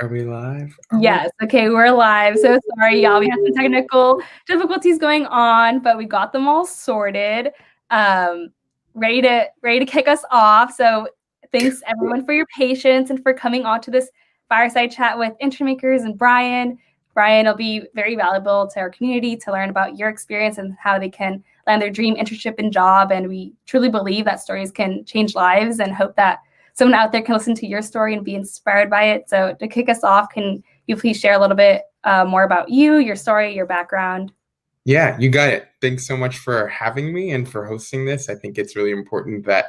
Are we live? Oh, Yes. Okay, we're live. So sorry, y'all. We had some technical difficulties going on, but we got them all sorted. Ready to kick us off. So thanks everyone for your patience and for coming on to this fireside chat with intern makers and Brian. Brian will be very valuable to our community to learn about your experience and how they can land their dream internship and job. And we truly believe that stories can change lives and hope that someone out there can listen to your story and be inspired by it. So to kick us off, can you please share a little bit more about you, your story, your background? yeah, you got it. Thanks so much for having me and for hosting this. I think it's really important that,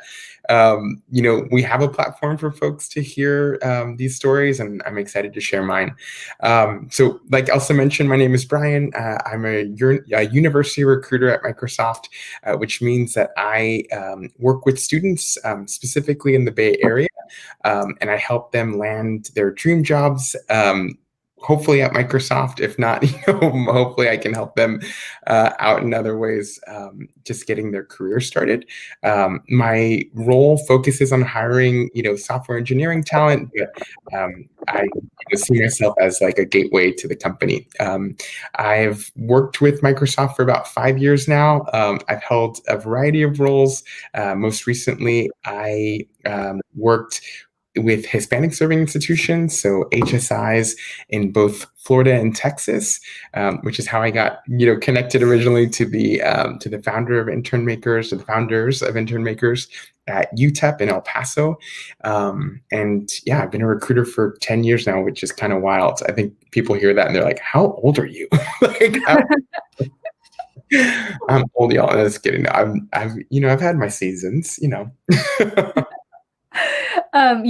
we have a platform for folks to hear these stories, and I'm excited to share mine. So, like Elsa mentioned, my name is Brian. I'm a university recruiter at Microsoft, which means that I work with students specifically in the Bay Area, and I help them land their dream jobs. Hopefully at Microsoft. If not, hopefully I can help them out in other ways, just getting their career started. My role focuses on hiring, software engineering talent, but I see myself as like a gateway to the company. I've worked with Microsoft for about 5 years now. I've held a variety of roles. Most recently, I worked with Hispanic Serving Institutions, so HSIs in both Florida and Texas, which is how I got connected originally to the founder of Intern Makers, or the founders of Intern Makers at UTEP in El Paso. And yeah, I've been a recruiter for 10 years now, which is kind of wild. I think people hear that and they're like, "How old are you?" I'm old, y'all. I'm just kidding. I've had my seasons.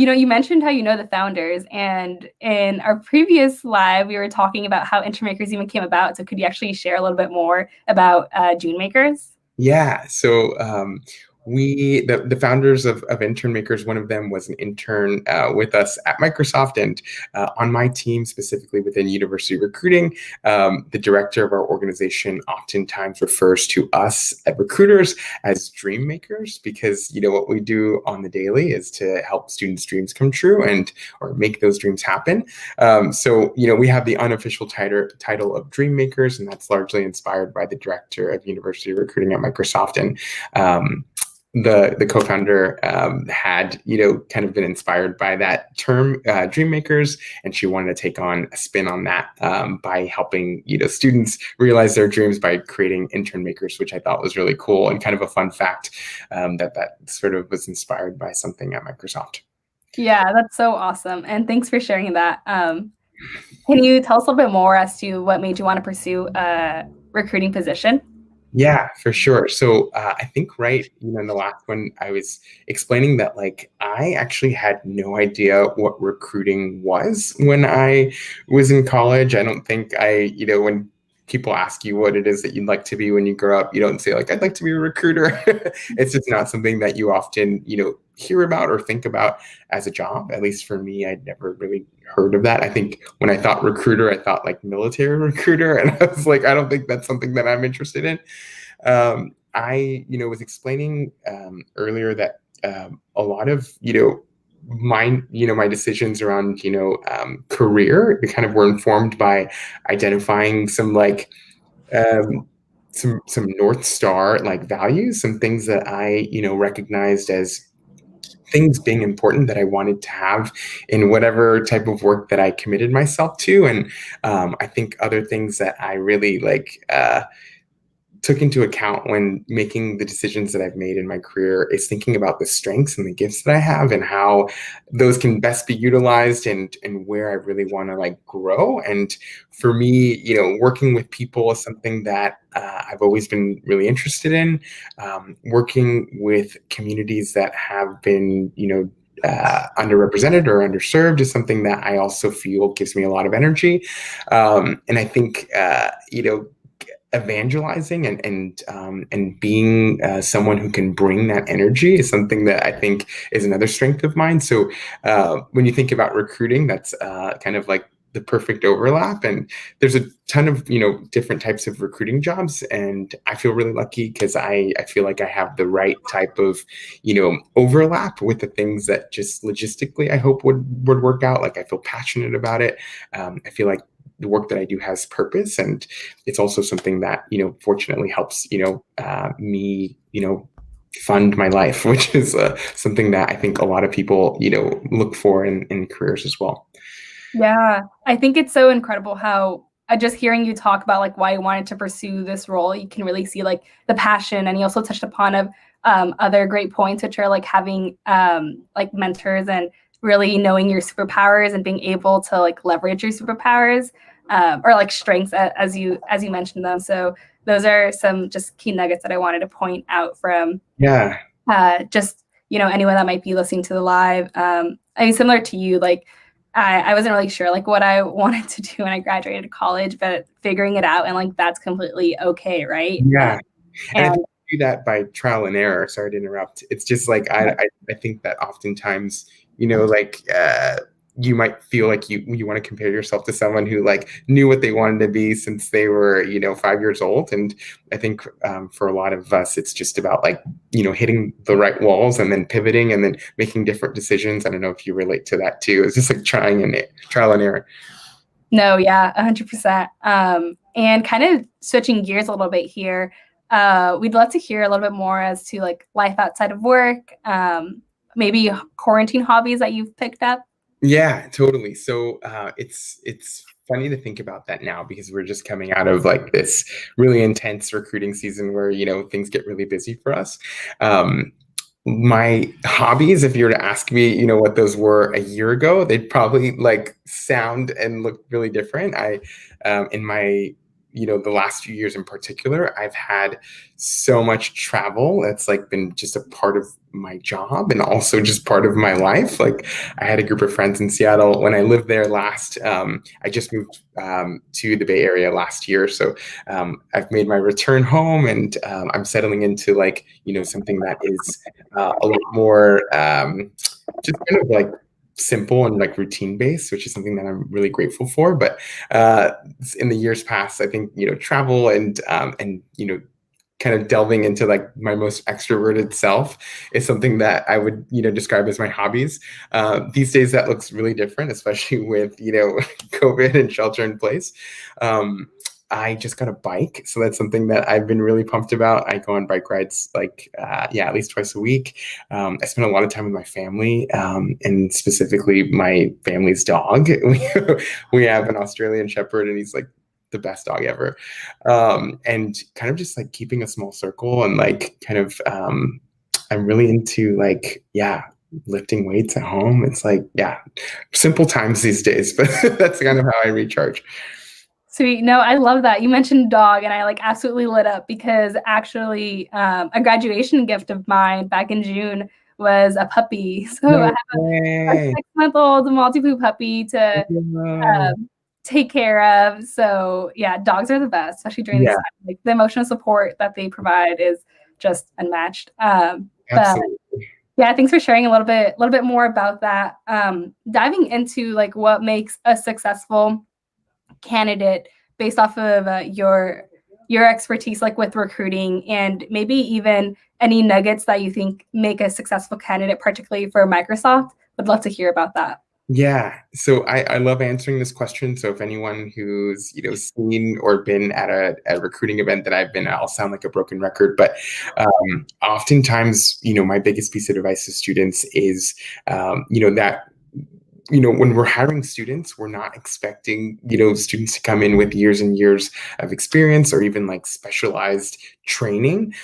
You mentioned how you know the founders, and in our previous live, we were talking about how Intern Makers even came about. So could you actually share a little bit more about June Makers? Yeah. So the founders of Intern Makers, one of them was an intern with us at Microsoft, and on my team, specifically within university recruiting, the director of our organization oftentimes refers to us as recruiters as dream makers, because what we do on the daily is to help students' dreams come true or make those dreams happen. So we have the unofficial title of dream makers, and that's largely inspired by the director of university recruiting at Microsoft. And the co-founder had kind of been inspired by that term, dream makers, and she wanted to take on a spin on that by helping students realize their dreams by creating intern makers, which I thought was really cool and kind of a fun fact that sort of was inspired by something at Microsoft. Yeah, that's so awesome, and thanks for sharing that. Can you tell us a little bit more as to what made you want to pursue a recruiting position? Yeah, for sure. So I think in the last one, I was explaining that I actually had no idea what recruiting was when I was in college. I don't think when people ask you what it is that you'd like to be when you grow up, you don't say I'd like to be a recruiter. It's just not something that you often, hear about or think about as a job. At least for me, I'd never really heard of that. I think when I thought recruiter, I thought military recruiter. And I was like, I don't think that's something that I'm interested in. I was explaining earlier that a lot of, my decisions around, career, they kind of were informed by identifying some some North Star values, some things that I, recognized as things being important that I wanted to have in whatever type of work that I committed myself to. And I think other things that I really took into account when making the decisions that I've made in my career is thinking about the strengths and the gifts that I have and how those can best be utilized and where I really want to grow. And for me, working with people is something that I've always been really interested in. Working with communities that have been, underrepresented or underserved is something that I also feel gives me a lot of energy. And I think, evangelizing and being someone who can bring that energy is something that I think is another strength of mine. So when you think about recruiting, that's kind of the perfect overlap. And there's a ton of, different types of recruiting jobs. And I feel really lucky because I feel like I have the right type of, overlap with the things that just logistically I hope would work out. Like I feel passionate about it. I feel like the work that I do has purpose, and it's also something that, fortunately helps, me, fund my life, which is something that I think a lot of people, look for in careers as well. Yeah, I think it's so incredible how just hearing you talk about like why you wanted to pursue this role, you can really see like the passion. And you also touched upon of other great points, which are like having like mentors and really knowing your superpowers and being able to like leverage your superpowers or like strengths as you mentioned them. So those are some just key nuggets that I wanted to point out from just anyone that might be listening to the live. I mean, similar to you, like I wasn't really sure like what I wanted to do when I graduated college, but figuring it out and like that's completely okay, right? Yeah. And I think you do that by trial and error. Sorry to interrupt. It's just like I think that oftentimes, you might feel like you want to compare yourself to someone who like knew what they wanted to be since they were 5 years old. And I think for a lot of us, it's just about like hitting the right walls and then pivoting and then making different decisions. I don't know if you relate to that too. It's just like trial and error. No, yeah, 100%. And kind of switching gears a little bit here, we'd love to hear a little bit more as to like life outside of work, maybe quarantine hobbies that you've picked up. Yeah, totally. So it's funny to think about that now because we're just coming out of like this really intense recruiting season where things get really busy for us. My hobbies, if you were to ask me, what those were a year ago, they'd probably like sound and look really different. In my the last few years in particular, I've had so much travel. That's like been just a part of my job and also just part of my life. Like I had a group of friends in Seattle when I lived there last. I just moved to the Bay Area last year, so I've made my return home, and I'm settling into like something that is a little more just kind of like simple and like routine based, which is something that I'm really grateful for. But in the years past, I think travel and kind of delving into like my most extroverted self is something that I would describe as my hobbies. These days that looks really different, especially with COVID and shelter in place. I just got a bike, so that's something that I've been really pumped about. I go on bike rides like at least twice a week. I spend a lot of time with my family, and specifically my family's dog. We have an Australian Shepherd, and he's like the best dog ever. And kind of just like keeping a small circle and like kind of I'm really into like lifting weights at home. It's like simple times these days, but that's kind of how I recharge. Sweet. No, I love that. You mentioned dog and I like absolutely lit up because actually a graduation gift of mine back in June was a puppy. So I have a 6-month-old Maltipoo puppy to take care of. So yeah, dogs are the best, especially during this time. Like the emotional support that they provide is just unmatched. But yeah, thanks for sharing a little bit more about that. Diving into like what makes a successful candidate based off of your expertise like with recruiting, and maybe even any nuggets that you think make a successful candidate, particularly for Microsoft. Would love to hear about that. Yeah, so I love answering this question. So if anyone who's seen or been at a recruiting event that I've been at, I'll sound like a broken record, but oftentimes my biggest piece of advice to students is that when we're hiring students, we're not expecting, students to come in with years and years of experience or even like specialized training.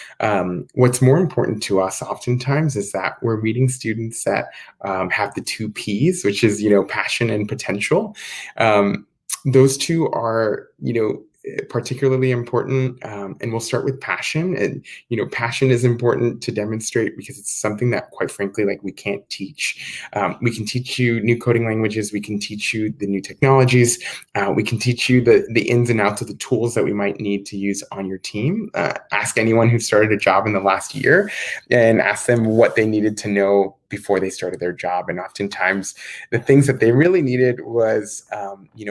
What's more important to us oftentimes is that we're meeting students that have the 2 Ps, which is, passion and potential. Those two are, particularly important. And we'll start with passion. And, passion is important to demonstrate because it's something that, quite frankly, like we can't teach. We can teach you new coding languages. We can teach you the new technologies. We can teach you the ins and outs of the tools that we might need to use on your team. Ask anyone who started a job in the last year and ask them what they needed to know before they started their job. And oftentimes the things that they really needed was,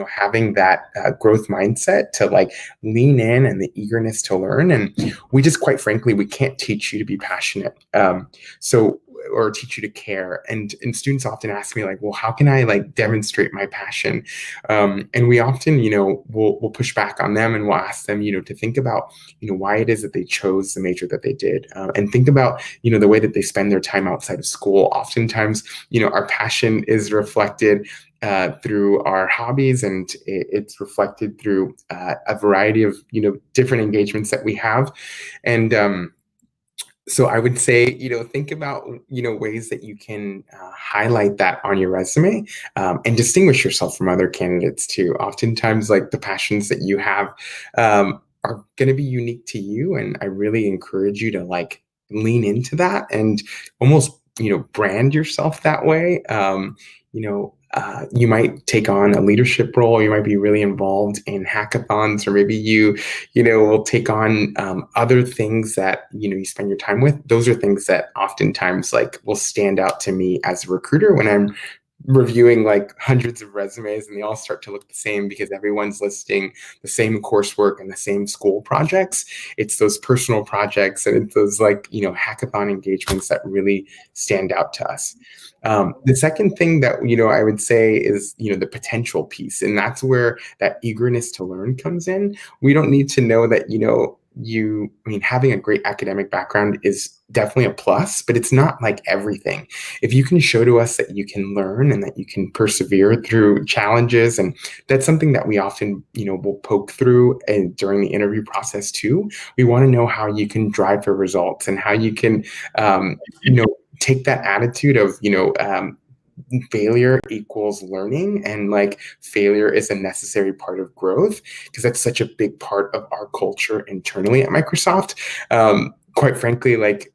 having that growth mindset to like lean in and the eagerness to learn. And we just, quite frankly, we can't teach you to be passionate. Or teach you to care. And students often ask me like, well, how can I like demonstrate my passion? And we often, we'll push back on them and we'll ask them, to think about, why it is that they chose the major that they did, and think about, the way that they spend their time outside of school. Oftentimes, our passion is reflected through our hobbies, and it's reflected through a variety of, different engagements that we have. And so I would say, think about, ways that you can highlight that on your resume, and distinguish yourself from other candidates too. Oftentimes, like the passions that you have are going to be unique to you. And I really encourage you to like lean into that and almost, brand yourself that way. You might take on a leadership role. You might be really involved in hackathons, or maybe you will take on other things that, you spend your time with. Those are things that oftentimes like will stand out to me as a recruiter when I'm reviewing like hundreds of resumes and they all start to look the same because everyone's listing the same coursework and the same school projects. It's those personal projects and it's those like, hackathon engagements that really stand out to us. The second thing that, I would say is, the potential piece. And that's where that eagerness to learn comes in. We don't need to know that, having a great academic background is definitely a plus, but it's not like everything. If you can show to us that you can learn and that you can persevere through challenges, and that's something that we often, will poke through and during the interview process too. We want to know how you can drive for results and how you can, take that attitude of, failure equals learning, and like failure is a necessary part of growth, because that's such a big part of our culture internally at Microsoft. Quite frankly, like,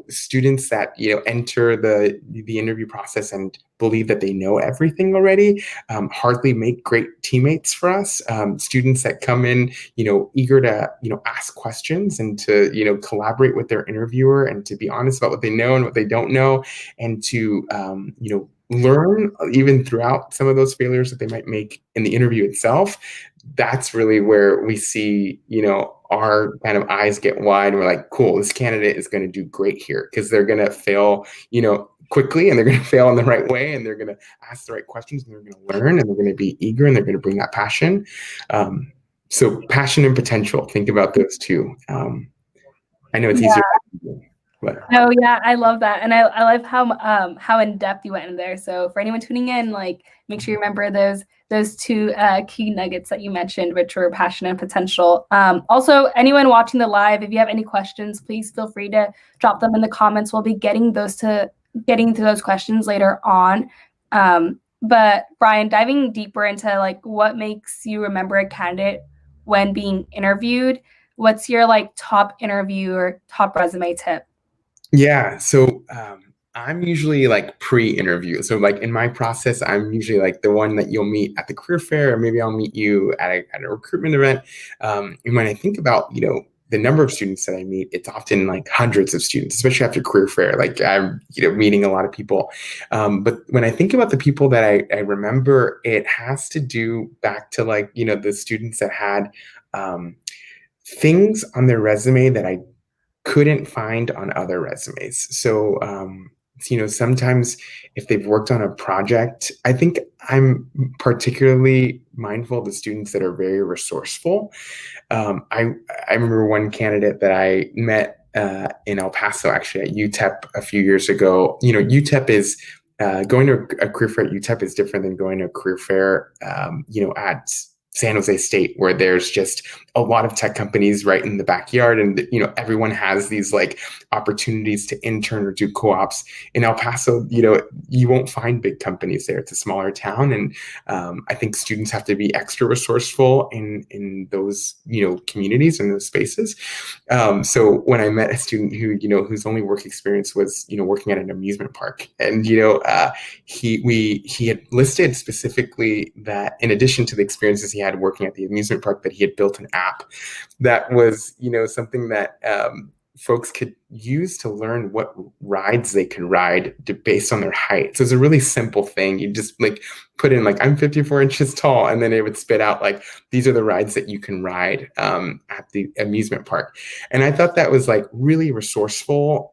students that, enter the interview process and believe that they know everything already, hardly make great teammates for us. Students that come in, eager to, ask questions and to, collaborate with their interviewer and to be honest about what they know and what they don't know, and to, learn even throughout some of those failures that they might make in the interview itself. That's really where we see, our kind of eyes get wide and we're like, cool, this candidate is going to do great here, because they're going to fail, quickly, and they're going to fail in the right way, and they're going to ask the right questions, and they're going to learn, and they're going to be eager, and they're going to bring that passion. So passion and potential, think about those two. I know it's easier. But. No, yeah, I love that. And I love how in depth you went in there. So for anyone tuning in, like, make sure you remember those two key nuggets that you mentioned, which were passion and potential. Also, anyone watching the live, if you have any questions, please feel free to drop them in the comments. We'll be getting to those questions later on. But Brian, diving deeper into like what makes you remember a candidate when being interviewed, what's your like top interview or top resume tip? Yeah. So I'm usually like pre-interview. So like in my process, I'm usually like the one that you'll meet at the career fair, or maybe I'll meet you at a recruitment event. And when I think about, the number of students that I meet, it's often like hundreds of students, especially after career fair. Like I'm, meeting a lot of people. But when I think about the people that I remember, it has to do back to like, the students that had things on their resume that I couldn't find on other resumes. So, sometimes if they've worked on a project, I think I'm particularly mindful of the students that are very resourceful. I remember one candidate that I met in El Paso, actually at UTEP a few years ago. UTEP is going to a career fair at UTEP is different than going to a career fair, at San Jose State, where there's just a lot of tech companies right in the backyard, and everyone has these like opportunities to intern or do co-ops. In El Paso, you won't find big companies there. It's a smaller town, and I think students have to be extra resourceful in those communities and those spaces. So when I met a student who whose only work experience was working at an amusement park, and he had listed specifically that in addition to the experiences he had working at the amusement park, that he had built an app that was something that folks could use to learn what rides they could ride based on their height. So it's a really simple thing. You just like put in like, I'm 54 inches tall, and then it would spit out like, these are the rides that you can ride at the amusement park. And I thought that was like really resourceful.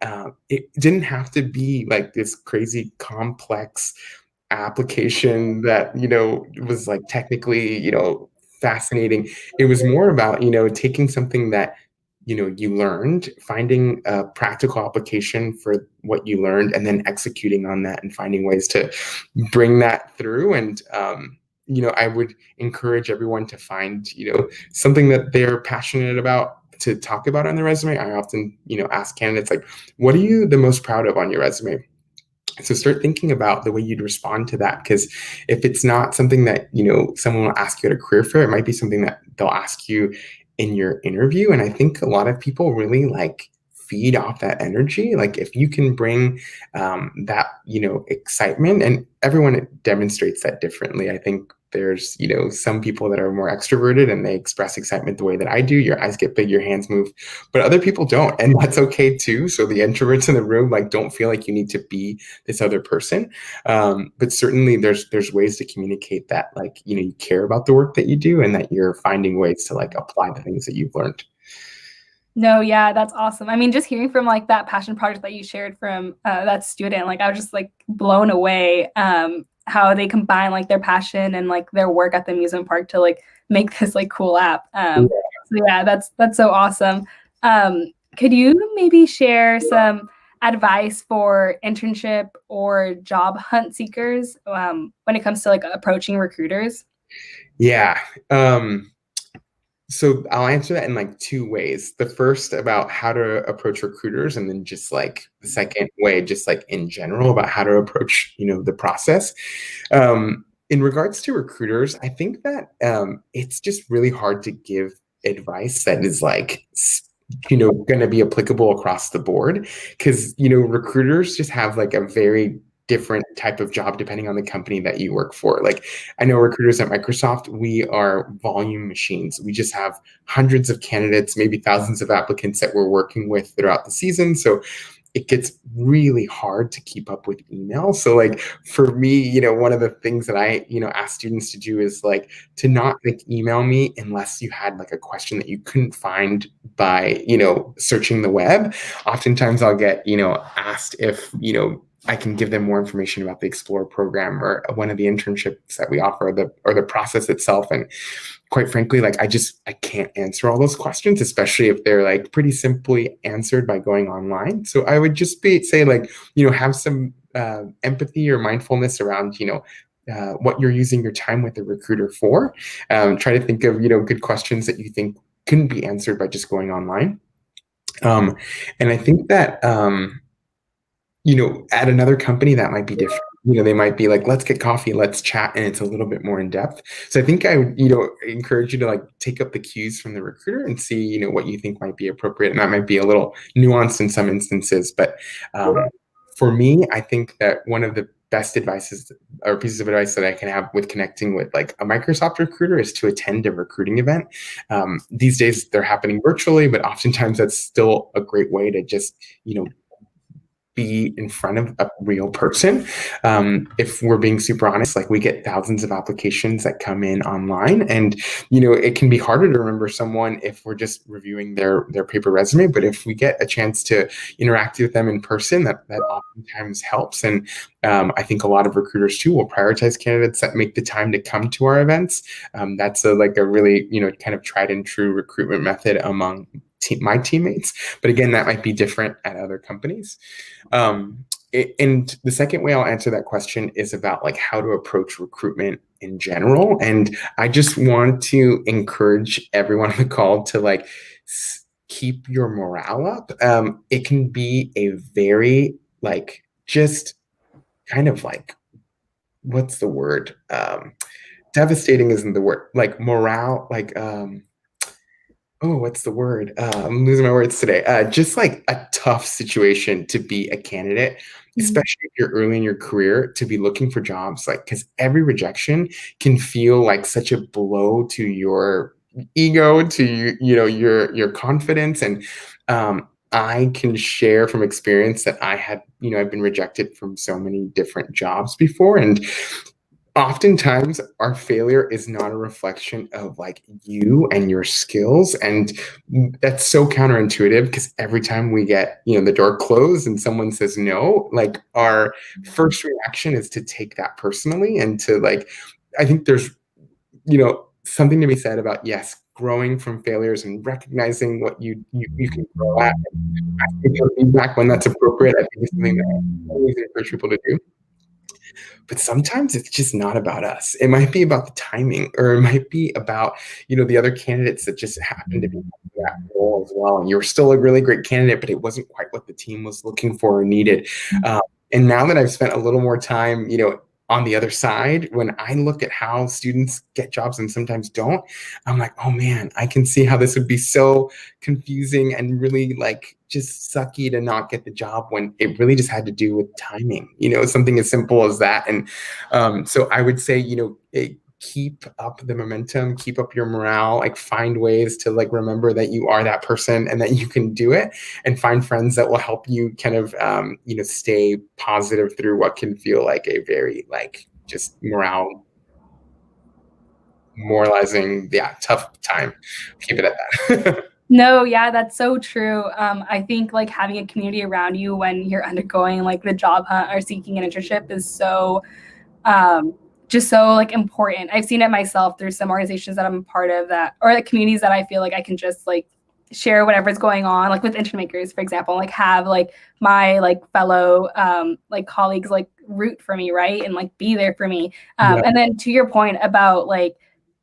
It didn't have to be like this crazy complex application that, was like technically, fascinating. It was more about, taking something that, you learned, finding a practical application for what you learned, and then executing on that and finding ways to bring that through. And, I would encourage everyone to find, something that they're passionate about to talk about on their resume. I often, ask candidates, like, what are you the most proud of on your resume? So start thinking about the way you'd respond to that, because if it's not something that, someone will ask you at a career fair, it might be something that they'll ask you in your interview. And I think a lot of people really like feed off that energy. Like if you can bring that, excitement, and everyone demonstrates that differently. I think there's, some people that are more extroverted and they express excitement the way that I do. Your eyes get big, your hands move, but other people don't. And that's okay too. So the introverts in the room, like, don't feel like you need to be this other person. But certainly there's ways to communicate that, like, you care about the work that you do and that you're finding ways to like apply the things that you've learned. No, yeah, that's awesome. I mean, just hearing from like that passion project that you shared from that student, like I was just like blown away how they combine like their passion and like their work at the amusement park to like make this like cool app. So yeah, that's so awesome. Could you maybe share some advice for internship or job hunt seekers when it comes to like approaching recruiters? Yeah. So I'll answer that in like two ways. The first about how to approach recruiters, and then just like the second way, just like in general about how to approach, the process. In regards to recruiters, I think that it's just really hard to give advice that is like, going to be applicable across the board, because, recruiters just have like a very different type of job depending on the company that you work for. Like, I know recruiters at Microsoft, we are volume machines. We just have hundreds of candidates, maybe thousands of applicants that we're working with throughout the season. So it gets really hard to keep up with email. So like for me, one of the things that I, ask students to do is like to not like email me unless you had like a question that you couldn't find by, searching the web. Oftentimes I'll get, asked if, I can give them more information about the Explore program or one of the internships that we offer, or the process itself. And quite frankly, like I can't answer all those questions, especially if they're like pretty simply answered by going online. So I would just say like, have some empathy or mindfulness around, what you're using your time with the recruiter for. Try to think of, good questions that you think couldn't be answered by just going online. And I think that, at another company that might be different. They might be like, let's get coffee, let's chat, and it's a little bit more in depth. So I think I would, encourage you to like take up the cues from the recruiter and see, what you think might be appropriate. And that might be a little nuanced in some instances. But for me, I think that one of the best advices or pieces of advice that I can have with connecting with like a Microsoft recruiter is to attend a recruiting event. These days they're happening virtually, but oftentimes that's still a great way to just, be in front of a real person. If we're being super honest, like we get thousands of applications that come in online, and it can be harder to remember someone if we're just reviewing their paper resume. But if we get a chance to interact with them in person, that oftentimes helps. And I think a lot of recruiters too will prioritize candidates that make the time to come to our events. That's a really kind of tried and true recruitment method among my teammates. But again, that might be different at other companies. And the second way I'll answer that question is about like how to approach recruitment in general. And I just want to encourage everyone on the call to like keep your morale up. It can be a very like just kind of like, what's the word? Devastating isn't the word. Like morale, like what's the word? I'm losing my words today. Just like a tough situation to be a candidate, especially if you're early in your career, to be looking for jobs. Like, because every rejection can feel like such a blow to your ego, to your confidence, and I can share from experience that I had, I've been rejected from so many different jobs before. And oftentimes our failure is not a reflection of like you and your skills. And that's so counterintuitive because every time we get, the door closed and someone says no, like our first reaction is to take that personally and to like, I think there's, something to be said about, yes, growing from failures and recognizing what you can grow at and asking for feedback when that's appropriate. I think is something that I always encourage people to do. But sometimes it's just not about us. It might be about the timing, or it might be about, the other candidates that just happen to be in that role as well. And you were still a really great candidate, but it wasn't quite what the team was looking for or needed. And now that I've spent a little more time, on the other side, when I look at how students get jobs and sometimes don't, I'm like, oh man, I can see how this would be so confusing and really like just sucky to not get the job when it really just had to do with timing, something as simple as that. And so I would say, keep up the momentum, keep up your morale, like find ways to like remember that you are that person and that you can do it, and find friends that will help you kind of, stay positive through what can feel like a very like just moralizing, tough time. Keep it at that. No, yeah, that's so true. I think like having a community around you when you're undergoing like the job hunt or seeking an internship is so just so like important. I've seen it myself through some organizations that I'm a part of, that, or like communities that I feel like I can just like share whatever's going on, like with intern makers, for example, like have like my like fellow like colleagues like root for me, right, and like be there for me. And then to your point about like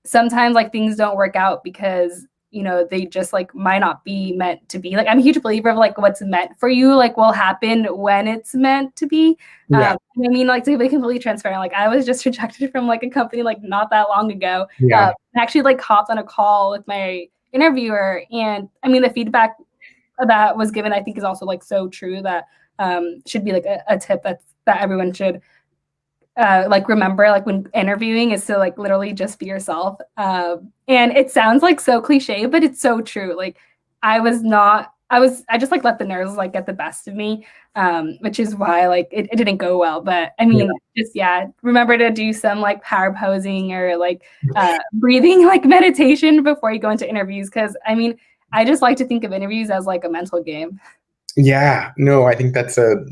sometimes like things don't work out because they just like might not be meant to be. Like I'm a huge believer of like what's meant for you like will happen when it's meant to be. I mean, like to be completely transparent, like I was just rejected from like a company like not that long ago. I actually like hopped on a call with my interviewer, and I mean the feedback that was given I think is also like so true that should be like a tip that everyone should like remember like when interviewing, is to like literally just be yourself. And it sounds like so cliche, but it's so true. Like I just like let the nerves like get the best of me, which is why like it didn't go well. But I mean, just remember to do some like power posing or like breathing like meditation before you go into interviews, because I mean I just like to think of interviews as like a mental game. Yeah, no, I think that's a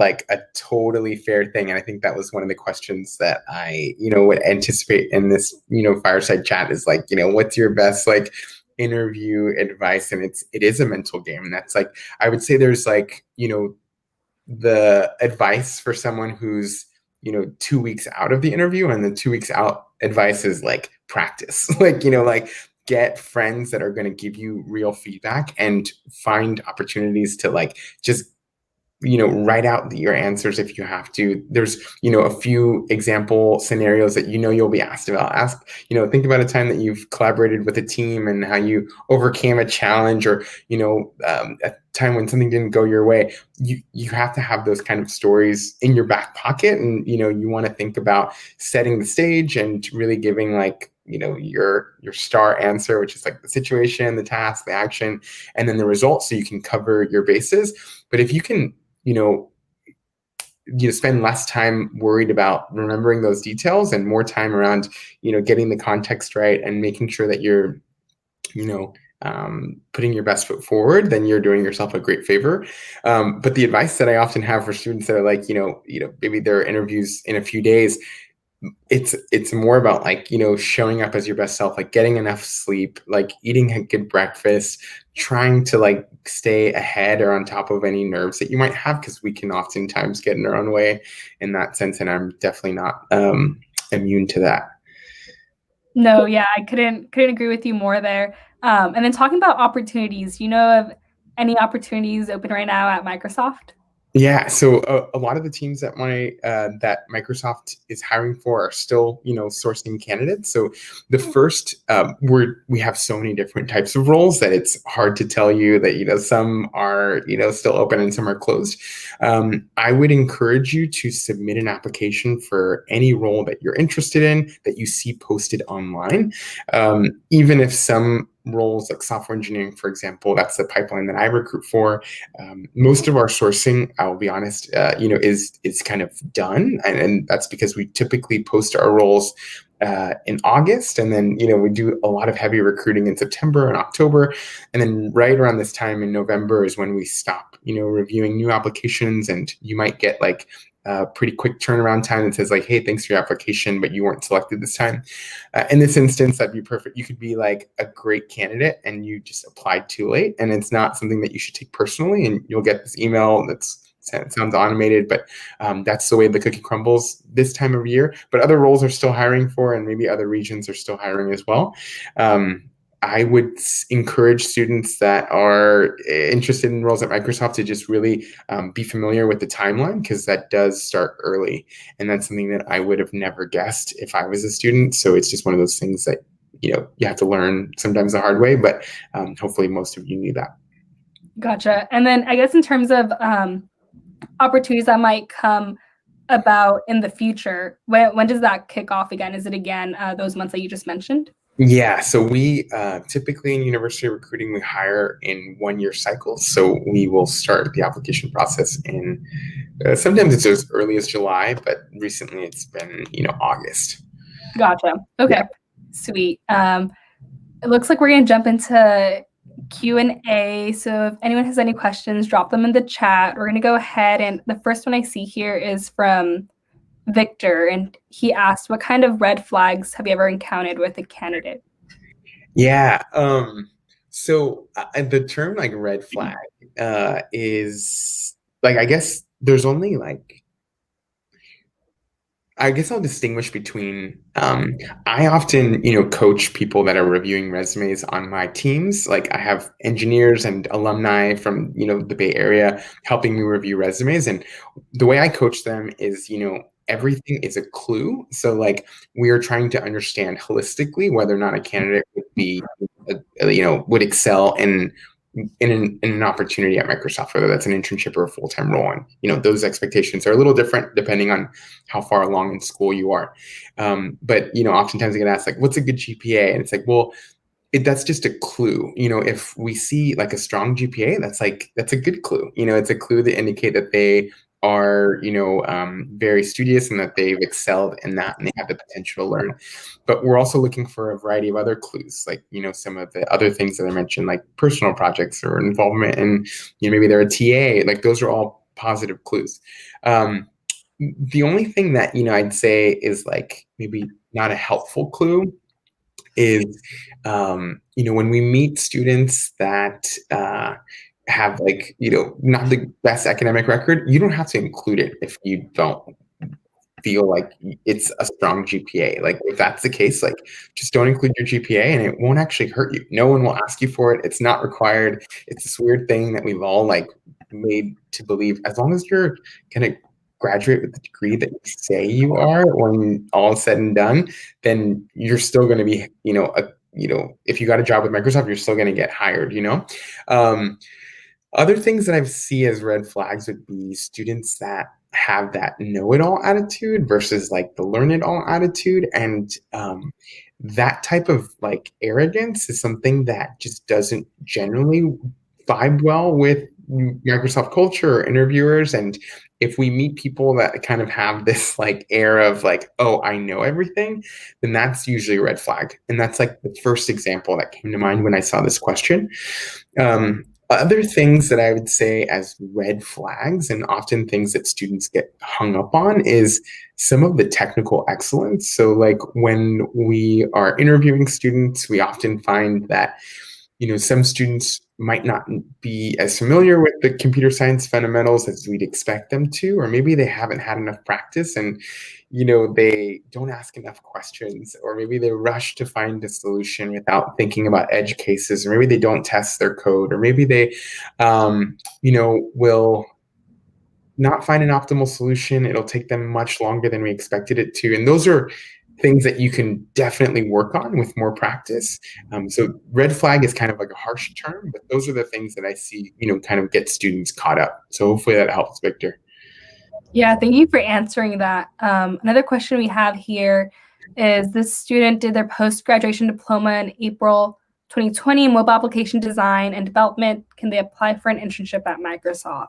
totally fair thing. And I think that was one of the questions that I, would anticipate in this, fireside chat is like, what's your best like interview advice? And it is a mental game. And that's like, I would say there's like, the advice for someone who's, 2 weeks out of the interview, and the 2 weeks out advice is like practice, like, get friends that are going to give you real feedback and find opportunities to like just write out your answers if you have to. There's a few example scenarios that you'll be asked about. Think about a time that you've collaborated with a team and how you overcame a challenge, or a time when something didn't go your way. You have to have those kind of stories in your back pocket, and you want to think about setting the stage and really giving like your star answer, which is like the situation, the task, the action, and then the results, so you can cover your bases. But if you can spend less time worried about remembering those details and more time around getting the context right and making sure that you're putting your best foot forward, then you're doing yourself a great favor. But the advice that I often have for students that are like maybe their interviews in a few days, it's more about like showing up as your best self, like getting enough sleep, like eating a good breakfast, trying to like stay ahead or on top of any nerves that you might have, because we can oftentimes get in our own way in that sense, and I'm definitely not immune to that. No, yeah, I couldn't agree with you more there. And then talking about opportunities, of any opportunities open right now at Microsoft? Yeah, so a lot of the teams that that Microsoft is hiring for are still, sourcing candidates. So the first, we have so many different types of roles that it's hard to tell you that, some are, still open and some are closed. I would encourage you to submit an application for any role that you're interested in that you see posted online, even if some roles like software engineering, for example, that's the pipeline that I recruit for. Most of our sourcing, I'll be honest, is kind of done, and that's because we typically post our roles in August, and then we do a lot of heavy recruiting in September and October, and then right around this time in November is when we stop reviewing new applications, and you might get like a pretty quick turnaround time that says like, hey, thanks for your application, but you weren't selected this time. In this instance, that'd be perfect. You could be like a great candidate and you just applied too late, and it's not something that you should take personally, and you'll get this email it sounds automated, but that's the way the cookie crumbles this time of year. But other roles are still hiring for, and maybe other regions are still hiring as well. I would encourage students that are interested in roles at Microsoft to just really be familiar with the timeline, because that does start early. And that's something that I would have never guessed if I was a student. So it's just one of those things that, you have to learn sometimes the hard way, but hopefully most of you knew that. Gotcha. And then I guess in terms of opportunities that might come about in the future, when does that kick off again? Is it again those months that you just mentioned? Yeah, so we typically in university recruiting, we hire in 1-year cycles. So we will start the application process in sometimes it's as early as July, but recently it's been August. Gotcha. Okay, yeah. Sweet. It looks like we're gonna jump into Q&A. So if anyone has any questions, drop them in the chat. We're gonna go ahead, and the first one I see here is from Victor, and he asked, what kind of red flags have you ever encountered with a candidate? Yeah. So the term like red flag is like, I guess there's only like, I guess I'll distinguish between, I often, coach people that are reviewing resumes on my teams. Like I have engineers and alumni from, the Bay Area helping me review resumes. And the way I coach them is, everything is a clue. So like we are trying to understand holistically whether or not a candidate would be, would excel in an opportunity at Microsoft, whether that's an internship or a full-time role. And, those expectations are a little different depending on how far along in school you are. But, oftentimes I get asked like, what's a good GPA? And it's like, well, that's just a clue. If we see like a strong GPA, that's a good clue. It's a clue that indicate that they are, very studious and that they've excelled in that and they have the potential to learn. But we're also looking for a variety of other clues, like, some of the other things that I mentioned, like personal projects or involvement in, maybe they're a TA, like those are all positive clues. The only thing that, I'd say is like maybe not a helpful clue is, when we meet students that have like, not the best academic record, you don't have to include it if you don't feel like it's a strong GPA. Like if that's the case, like just don't include your GPA and it won't actually hurt you. No one will ask you for it. It's not required. It's this weird thing that we've all like made to believe as long as you're going to graduate with the degree that you say you are when all is said and done, then you're still going to be, if you got a job with Microsoft, you're still going to get hired, Other things that I see as red flags would be students that have that know-it-all attitude versus like the learn-it-all attitude. And that type of like arrogance is something that just doesn't generally vibe well with Microsoft culture or interviewers. And if we meet people that kind of have this like air of like, oh, I know everything, then that's usually a red flag. And that's like the first example that came to mind when I saw this question. Other things that I would say as red flags, and often things that students get hung up on, is some of the technical excellence. So like when we are interviewing students, we often find that, some students might not be as familiar with the computer science fundamentals as we'd expect them to, or maybe they haven't had enough practice and, they don't ask enough questions, or maybe they rush to find a solution without thinking about edge cases, or maybe they don't test their code, or maybe they, will not find an optimal solution. It'll take them much longer than we expected it to. And those are things that you can definitely work on with more practice. So red flag is kind of like a harsh term, but those are the things that I see, kind of get students caught up. So hopefully that helps, Victor. Yeah, thank you for answering that. Another question we have here is this student did their post-graduation diploma in April 2020 in mobile application design and development. Can they apply for an internship at Microsoft?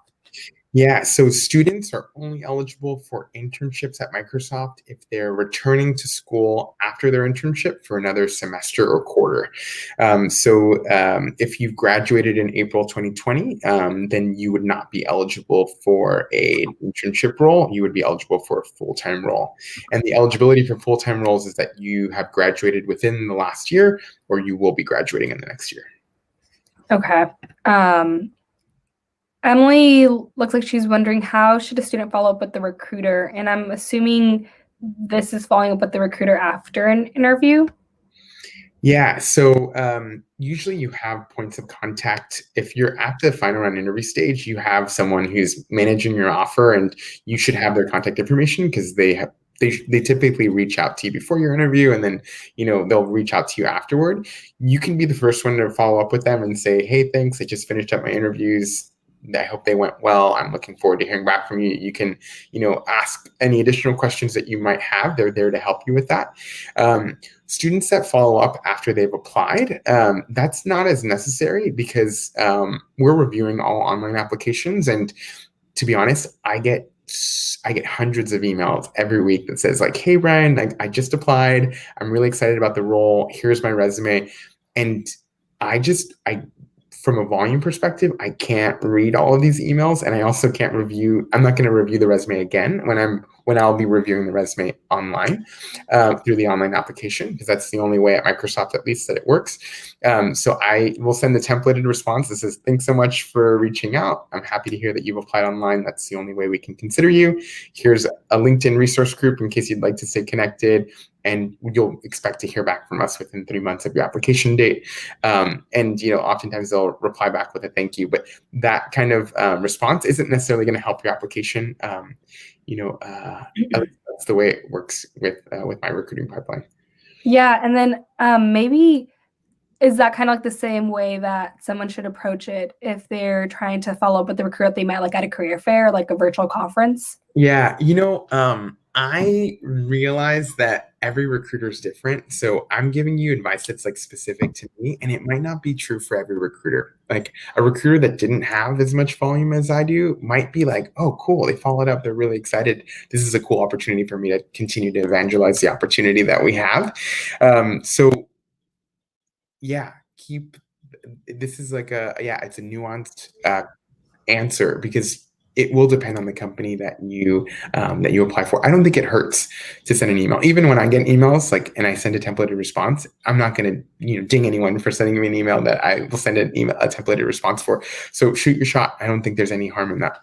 Yeah, so students are only eligible for internships at Microsoft if they're returning to school after their internship for another semester or quarter. If you've graduated in April 2020, then you would not be eligible for an internship role. You would be eligible for a full-time role. And the eligibility for full-time roles is that you have graduated within the last year, or you will be graduating in the next year. Okay. Emily looks like she's wondering, how should a student follow up with the recruiter? And I'm assuming this is following up with the recruiter after an interview. Yeah, so usually you have points of contact. If you're at the final round interview stage, you have someone who's managing your offer, and you should have their contact information because they typically reach out to you before your interview, and then they'll reach out to you afterward. You can be the first one to follow up with them and say, "Hey, thanks, I just finished up my interviews. I hope they went well. I'm looking forward to hearing back from you." You can, ask any additional questions that you might have. They're there to help you with that. Students that follow up after they've applied, that's not as necessary because we're reviewing all online applications. And to be honest, I get hundreds of emails every week that says like, "Hey, Brian, I just applied. I'm really excited about the role. Here's my resume." And from a volume perspective, I can't read all of these emails, and I also can't I'm not going to review the resume again when I'll be reviewing the resume online through the online application, because that's the only way at Microsoft, at least, that it works. So I will send the templated response that says, "Thanks so much for reaching out. I'm happy to hear that you've applied online. That's the only way we can consider you. Here's a LinkedIn resource group in case you'd like to stay connected. And you'll expect to hear back from us within 3 months of your application date." Oftentimes they'll reply back with a thank you, but that kind of response isn't necessarily going to help your application. That's the way it works with my recruiting pipeline. Yeah, and then maybe is that kind of like the same way that someone should approach it if they're trying to follow up with the recruiter they met like at a career fair, like a virtual conference? Yeah, I realize that every recruiter is different. So I'm giving you advice that's like specific to me, and it might not be true for every recruiter. Like a recruiter that didn't have as much volume as I do might be like, "Oh, cool, they followed up. They're really excited. This is a cool opportunity for me to continue to evangelize the opportunity that we have." Yeah, this is like it's a nuanced answer because it will depend on the company that you apply for. I don't think it hurts to send an email. Even when I get emails and I send a templated response, I'm not going to ding anyone for sending me an email that I will send a templated response for. So shoot your shot. I don't think there's any harm in that.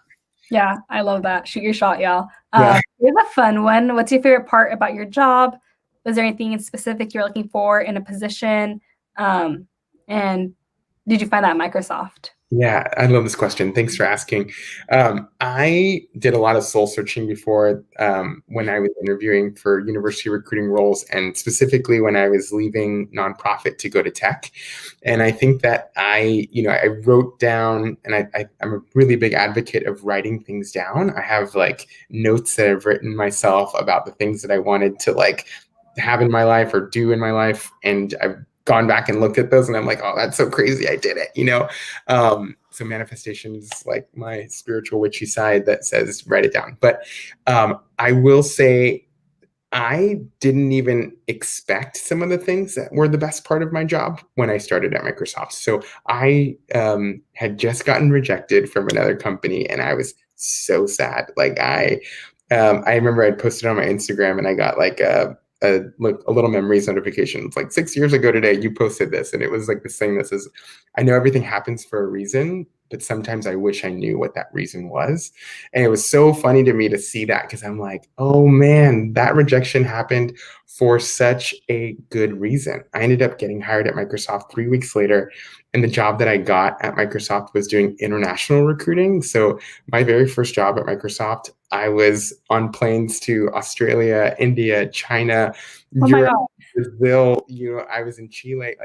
Yeah, I love that. Shoot your shot, y'all. Yeah. Here's a fun one. What's your favorite part about your job? Was there anything in specific you're looking for in a position? And did you find that at Microsoft? Yeah, I love this question. Thanks for asking. I did a lot of soul searching before when I was interviewing for university recruiting roles, and specifically when I was leaving nonprofit to go to tech. And I think that I wrote down, and I'm a really big advocate of writing things down. I have notes that I've written myself about the things that I wanted to have in my life or do in my life, and I've gone back and looked at those and I'm like, "Oh, that's so crazy. I did it," So manifestation is like my spiritual witchy side that says, write it down. But I will say I didn't even expect some of the things that were the best part of my job when I started at Microsoft. So I had just gotten rejected from another company and I was so sad. I remember I'd posted on my Instagram and I got a little memories notification. It's like, 6 years ago today, you posted this. And it was like this thing that says, "I know everything happens for a reason, but sometimes I wish I knew what that reason was." And it was so funny to me to see that because I'm like, oh man, that rejection happened for such a good reason. I ended up getting hired at Microsoft 3 weeks later. And the job that I got at Microsoft was doing international recruiting. So my very first job at Microsoft, I was on planes to Australia, India, China, Europe, Brazil. I was in Chile.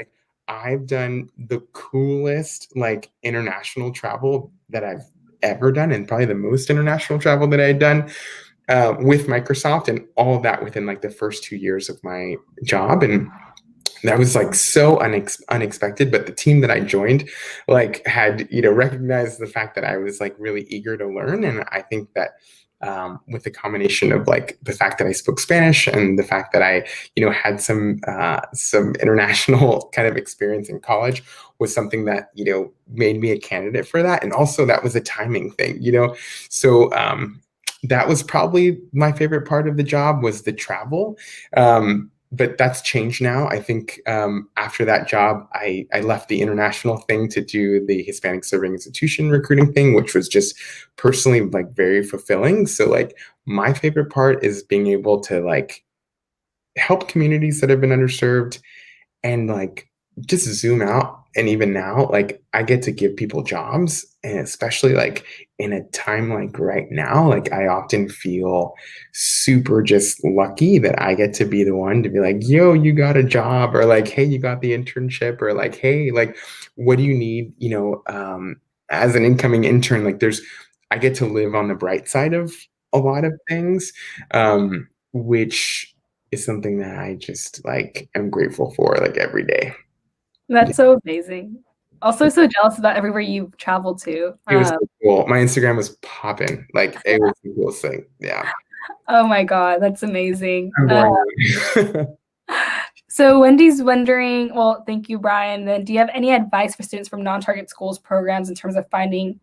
I've done the coolest international travel that I've ever done, and probably the most international travel that I had done with Microsoft, and all of that within the first 2 years of my job. And that was like so unexpected, but the team that I joined like had, recognized the fact that I was like really eager to learn. And I think that with the combination of like the fact that I spoke Spanish and the fact that I, had some international kind of experience in college was something that, made me a candidate for that. And also that was a timing thing, so that was probably my favorite part of the job was the travel. But that's changed now. I think after that job, I left the international thing to do the Hispanic Serving Institution recruiting thing, which was just personally like very fulfilling. So like my favorite part is being able to like help communities that have been underserved and like just zoom out. And even now, like I get to give people jobs, and especially like in a time like right now, like I often feel super just lucky that I get to be the one to be like, yo, you got a job, or like, hey, you got the internship, or like, hey, like, what do you need? As an incoming intern, like I get to live on the bright side of a lot of things, which is something that I just like am grateful for like every day. That's so amazing. Also, so jealous about everywhere you've traveled to. It was so cool. My Instagram was popping. Like it was the coolest thing. Yeah. Oh my God, that's amazing. I'm boring. So Wendy's wondering, well, thank you, Brian. Then do you have any advice for students from non-target schools programs in terms of finding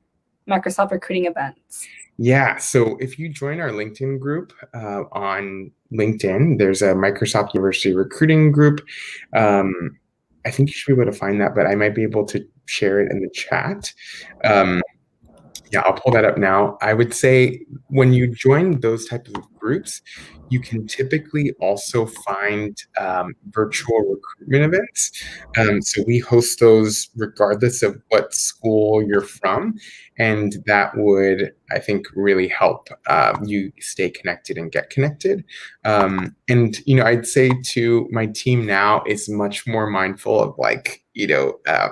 Microsoft recruiting events? Yeah. So if you join our LinkedIn group on LinkedIn, there's a Microsoft University recruiting group. I think you should be able to find that, but I might be able to share it in the chat. Yeah, I'll pull that up now. I would say when you join those types of groups, you can typically also find virtual recruitment events. So we host those regardless of what school you're from. And that would, I think, really help you stay connected and get connected. And, I'd say too, my team now is much more mindful of like,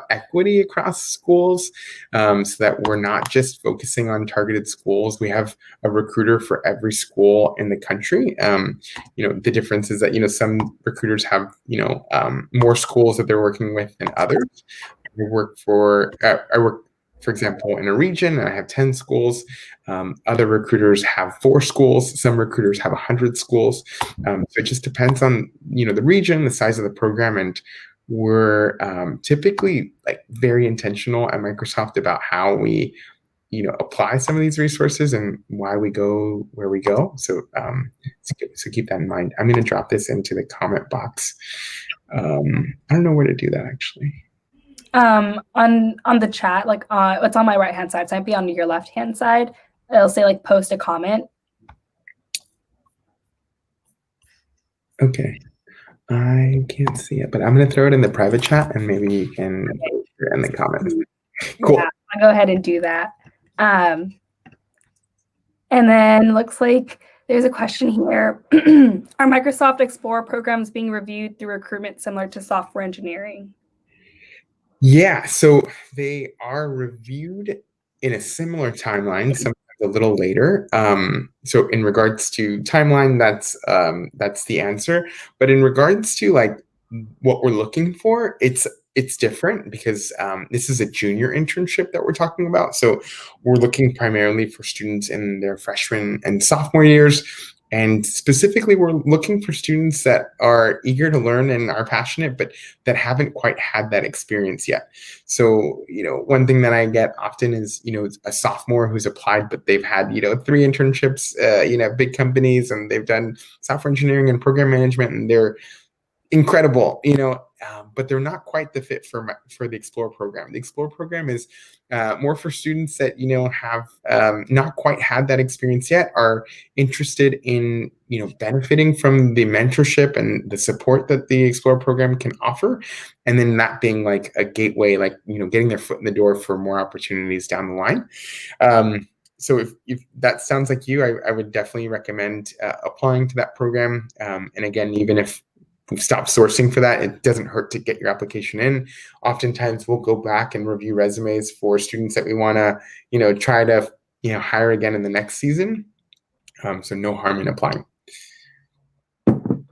equity across schools, so that we're not just focusing on targeted schools. We have a recruiter for every school in the country. The difference is that, some recruiters have, more schools that they're working with than others. I work, for example, in a region, and I have 10 schools. Other recruiters have 4 schools. Some recruiters have 100 schools. So it just depends on, the region, the size of the program, and we're typically like very intentional at Microsoft about how we, apply some of these resources and why we go where we go. So, so keep that in mind. I'm going to drop this into the comment box. I don't know where to do that actually. On the chat, like it's on my right hand side, so it might be on your left hand side. It'll say like post a comment. Okay. I can't see it, but I'm going to throw it in the private chat and maybe you can put it in the comments. Cool. Yeah, I'll go ahead and do that. And then looks like there's a question here. Are Microsoft Explorer programs being reviewed through recruitment similar to software engineering? Yeah, so they are reviewed in a similar timeline, sometimes a little later. So in regards to timeline, that's the answer. But in regards to like what we're looking for, it's different because this is a junior internship that we're talking about. So we're looking primarily for students in their freshman and sophomore years. And specifically, we're looking for students that are eager to learn and are passionate, but that haven't quite had that experience yet. So, one thing that I get often is, a sophomore who's applied, but they've had, 3 internships, big companies, and they've done software engineering and program management, and they're incredible, but they're not quite the fit for the Explore program. The Explore program is more for students that, have not quite had that experience yet, are interested in, benefiting from the mentorship and the support that the Explore program can offer. And then that being like a gateway, like, getting their foot in the door for more opportunities down the line. So if that sounds like you, I would definitely recommend applying to that program. And again, even if we've stopped sourcing for that, it doesn't hurt to get your application in. Oftentimes we'll go back and review resumes for students that we want to, try to, hire again in the next season. So no harm in applying.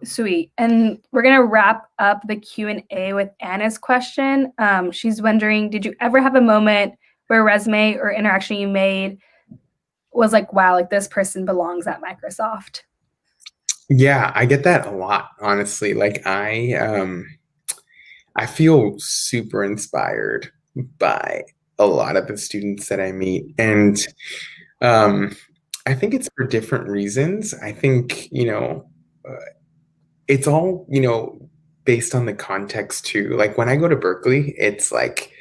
Sweet. And we're going to wrap up the Q&A with Anna's question. She's wondering, did you ever have a moment where a resume or interaction you made was like, wow, like this person belongs at Microsoft? Yeah, I get that a lot, honestly. Like I feel super inspired by a lot of the students that I meet. And um, I think it's for different reasons. I think, it's all, based on the context too. Like when I go to Berkeley, it's like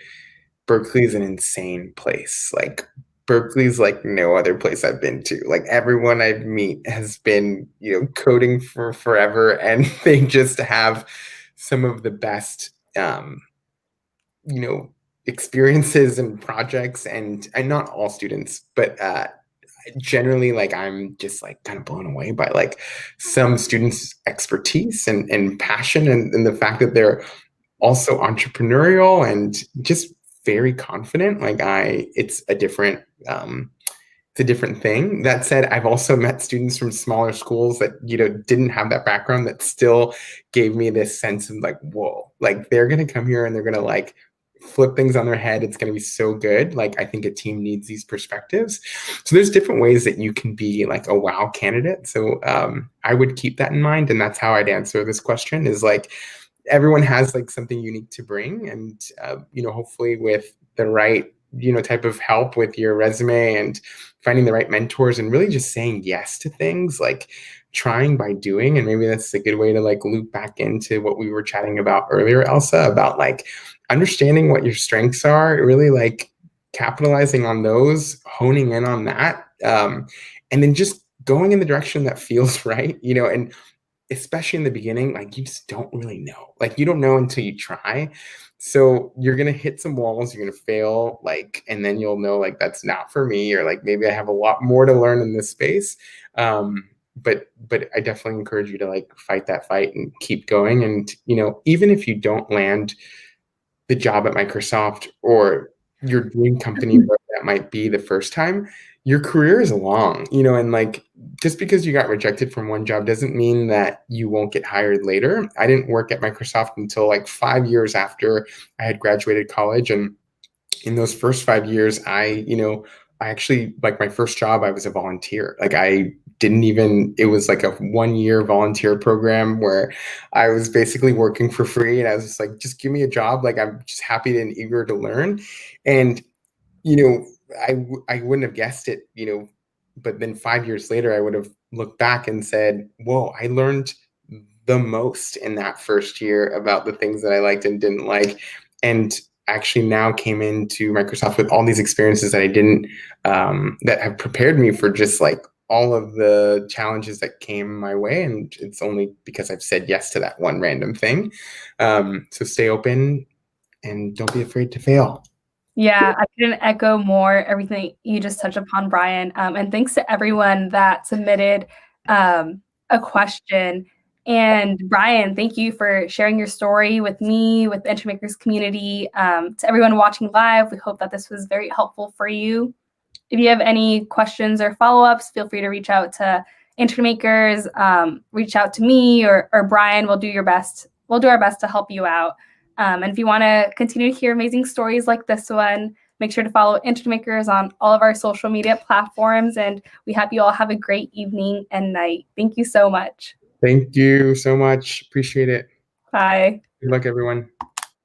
Berkeley is an insane place. Like Berkeley's like no other place I've been to. Like everyone I meet has been, coding for forever, and they just have some of the best, you know, experiences and projects, and not all students, but generally, like I'm just like kind of blown away by like some students' expertise and passion, and the fact that they're also entrepreneurial and just very confident. Like it's a different thing. That said, I've also met students from smaller schools that, didn't have that background, that still gave me this sense of like, whoa, like they're going to come here and they're going to like flip things on their head. It's going to be so good. Like I think a team needs these perspectives. So there's different ways that you can be like a wow candidate. So I would keep that in mind. And that's how I'd answer this question, is like, everyone has like something unique to bring, and hopefully with the right type of help with your resume and finding the right mentors and really just saying yes to things, like trying by doing. And maybe that's a good way to like loop back into what we were chatting about earlier, Elsa, about like understanding what your strengths are, really like capitalizing on those, honing in on that, and then just going in the direction that feels right, and especially in the beginning, like you just don't really know. Like you don't know until you try. So you're gonna hit some walls, you're gonna fail, like, and then you'll know like that's not for me, or like maybe I have a lot more to learn in this space. But I definitely encourage you to like fight that fight and keep going. And even if you don't land the job at Microsoft or your dream company, where that might be the first time, your career is long, and like just because you got rejected from one job doesn't mean that you won't get hired later. I didn't work at Microsoft until like 5 years after I had graduated college. And in those first 5 years, I actually, like my first job, I was a volunteer. Like it was like a 1 year volunteer program where I was basically working for free. And I was just like, just give me a job. Like, I'm just happy and eager to learn. And, you know, I wouldn't have guessed it, but then 5 years later, I would have looked back and said, whoa, I learned the most in that first year about the things that I liked and didn't like. And actually now came into Microsoft with all these experiences that I didn't, that have prepared me for just like all of the challenges that came my way. And it's only because I've said yes to that one random thing. So stay open and don't be afraid to fail. Yeah, I couldn't echo more everything you just touched upon, Brian. And thanks to everyone that submitted a question. And Brian, thank you for sharing your story with me, with the Entry Makers community. To everyone watching live, we hope that this was very helpful for you. If you have any questions or follow-ups, feel free to reach out to Entry Makers, reach out to me or Brian. We'll do our best to help you out. And if you want to continue to hear amazing stories like this one, make sure to follow Entry Makers on all of our social media platforms. And we hope you all have a great evening and night. Thank you so much. Thank you so much. Appreciate it. Bye. Good luck, everyone.